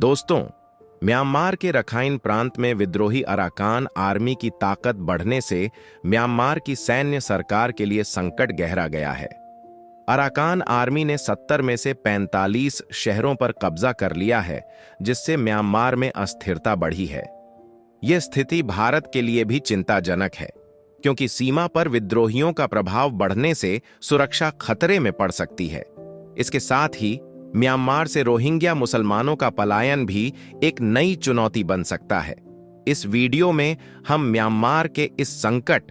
दोस्तों, म्यांमार के रखाइन प्रांत में विद्रोही अराकान आर्मी की ताकत बढ़ने से म्यांमार की सैन्य सरकार के लिए संकट गहरा गया है। अराकान आर्मी ने 70 में से 45 शहरों पर कब्जा कर लिया है, जिससे म्यांमार में अस्थिरता बढ़ी है। यह स्थिति भारत के लिए भी चिंताजनक है, क्योंकि सीमा पर विद्रोहियों का प्रभाव बढ़ने से सुरक्षा खतरे में पड़ सकती है। इसके साथ ही म्यांमार से रोहिंग्या मुसलमानों का पलायन भी एक नई चुनौती बन सकता है। इस वीडियो में हम म्यांमार के इस संकट,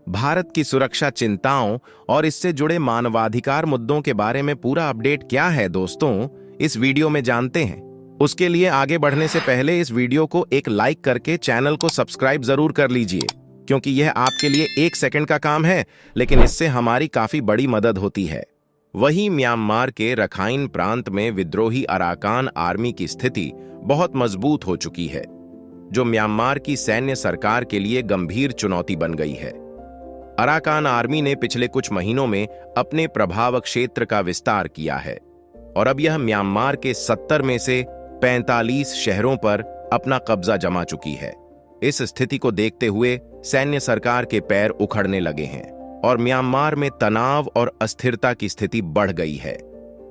भारत की सुरक्षा चिंताओं और इससे जुड़े मानवाधिकार मुद्दों के बारे में पूरा अपडेट क्या है दोस्तों, इस वीडियो में जानते हैं। उसके लिए आगे बढ़ने से पहले इस वीडियो को एक लाइक करके चैनल को सब्सक्राइब जरूर कर लीजिए, क्योंकि यह आपके लिए 1 सेकंड का काम है, लेकिन इससे हमारी काफी बड़ी मदद होती है। वहीं म्यांमार के रखाइन प्रांत में विद्रोही अराकान आर्मी की स्थिति बहुत मजबूत हो चुकी है, जो म्यांमार की सैन्य सरकार के लिए गंभीर चुनौती बन गई है। अराकान आर्मी ने पिछले कुछ महीनों में अपने प्रभाव क्षेत्र का विस्तार किया है और अब यह म्यांमार के 70 में से 45 शहरों पर अपना कब्जा जमा चुकी है। इस स्थिति को देखते हुए सैन्य सरकार के पैर उखड़ने लगे हैं और म्यांमार में तनाव और अस्थिरता की स्थिति बढ़ गई है।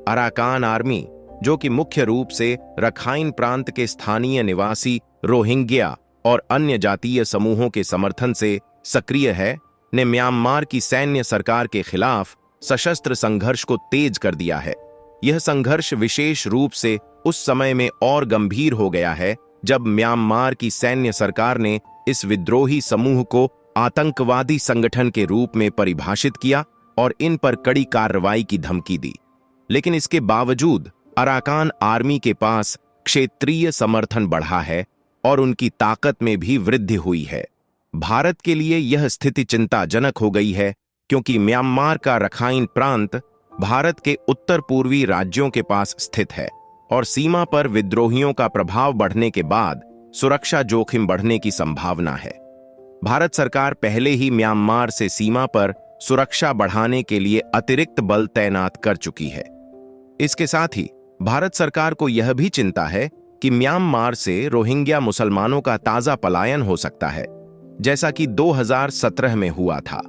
अराकान आर्मी, जो कि मुख्य रूप से रखाइन प्रांत के स्थानीय निवासी रोहिंग्या और अन्य जातीय समूहों के समर्थन से सक्रिय है, ने म्यांमार की सैन्य सरकार के खिलाफ सशस्त्र संघर्ष को तेज कर दिया है। यह संघर्ष विशेष रूप से उस समय में और गंभीर हो गया है जब म्यांमार की सैन्य सरकार ने इस विद्रोही समूह को आतंकवादी संगठन के रूप में परिभाषित किया और इन पर कड़ी कार्रवाई की धमकी दी। लेकिन इसके बावजूद अराकान आर्मी के पास क्षेत्रीय समर्थन बढ़ा है और उनकी ताकत में भी वृद्धि हुई है। भारत के लिए यह स्थिति चिंताजनक हो गई है, क्योंकि म्यांमार का रखाइन प्रांत भारत के उत्तर पूर्वी राज्यों के पास स्थित है और सीमा पर विद्रोहियों का प्रभाव बढ़ने के बाद सुरक्षा जोखिम बढ़ने की संभावना है। भारत सरकार पहले ही म्यांमार से सीमा पर सुरक्षा बढ़ाने के लिए अतिरिक्त बल तैनात कर चुकी है। इसके साथ ही भारत सरकार को यह भी चिंता है कि म्यांमार से रोहिंग्या मुसलमानों का ताजा पलायन हो सकता है, जैसा कि 2017 में हुआ था।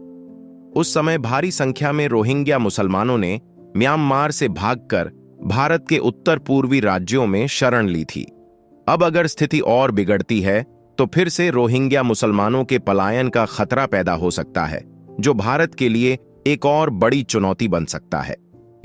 उस समय भारी संख्या में रोहिंग्या मुसलमानों ने म्यांमार से भागकर भारत के उत्तर पूर्वी राज्यों में शरण ली थी। अब अगर स्थिति और बिगड़ती है तो फिर से रोहिंग्या मुसलमानों के पलायन का खतरा पैदा हो सकता है, जो भारत के लिए एक और बड़ी चुनौती बन सकता है।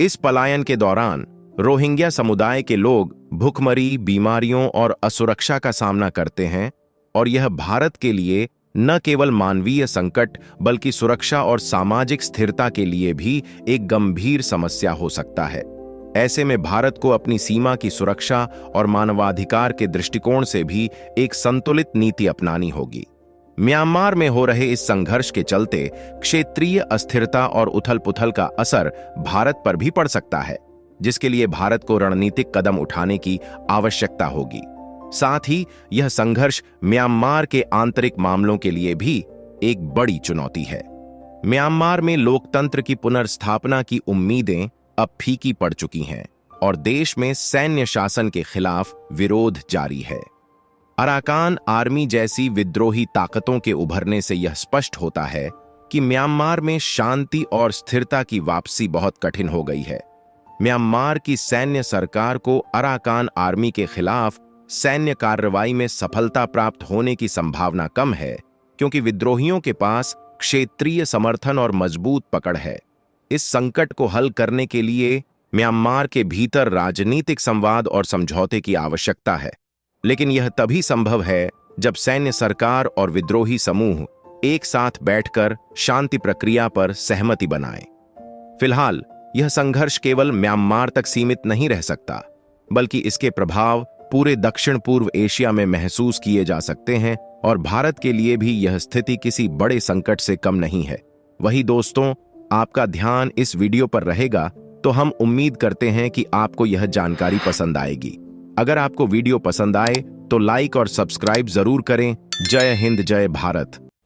इस पलायन के दौरान रोहिंग्या समुदाय के लोग भुखमरी, बीमारियों और असुरक्षा का सामना करते हैं और यह भारत के लिए न केवल मानवीय संकट बल्कि सुरक्षा और सामाजिक स्थिरता के लिए भी एक गंभीर समस्या हो सकता है। ऐसे में भारत को अपनी सीमा की सुरक्षा और मानवाधिकार के दृष्टिकोण से भी एक संतुलित नीति अपनानी होगी। म्यांमार में हो रहे इस संघर्ष के चलते क्षेत्रीय अस्थिरता और उथल-पुथल का असर भारत पर भी पड़ सकता है, जिसके लिए भारत को रणनीतिक कदम उठाने की आवश्यकता होगी। साथ ही यह संघर्ष म्यांमार के आंतरिक मामलों के लिए भी एक बड़ी चुनौती है। म्यांमार में लोकतंत्र की पुनर्स्थापना की उम्मीदें अब फीकी पड़ चुकी हैं और देश में सैन्य शासन के खिलाफ विरोध जारी है। अराकान आर्मी जैसी विद्रोही ताकतों के उभरने से यह स्पष्ट होता है कि म्यांमार में शांति और स्थिरता की वापसी बहुत कठिन हो गई है। म्यांमार की सैन्य सरकार को अराकान आर्मी के खिलाफ सैन्य कार्रवाई में सफलता प्राप्त होने की संभावना कम है, क्योंकि विद्रोहियों के पास क्षेत्रीय समर्थन और मजबूत पकड़ है। इस संकट को हल करने के लिए म्यांमार के भीतर राजनीतिक संवाद और समझौते की आवश्यकता है, लेकिन यह तभी संभव है जब सैन्य सरकार और विद्रोही समूह एक साथ बैठकर शांति प्रक्रिया पर सहमति बनाएं। फिलहाल यह संघर्ष केवल म्यांमार तक सीमित नहीं रह सकता, बल्कि इसके प्रभाव पूरे दक्षिण पूर्व एशिया में महसूस किए जा सकते हैं और भारत के लिए भी यह स्थिति किसी बड़े संकट से कम नहीं है। वही दोस्तों, आपका ध्यान इस वीडियो पर रहेगा तो हम उम्मीद करते हैं कि आपको यह जानकारी पसंद आएगी। अगर आपको वीडियो पसंद आए तो लाइक और सब्सक्राइब जरूर करें। जय हिंद, जय भारत।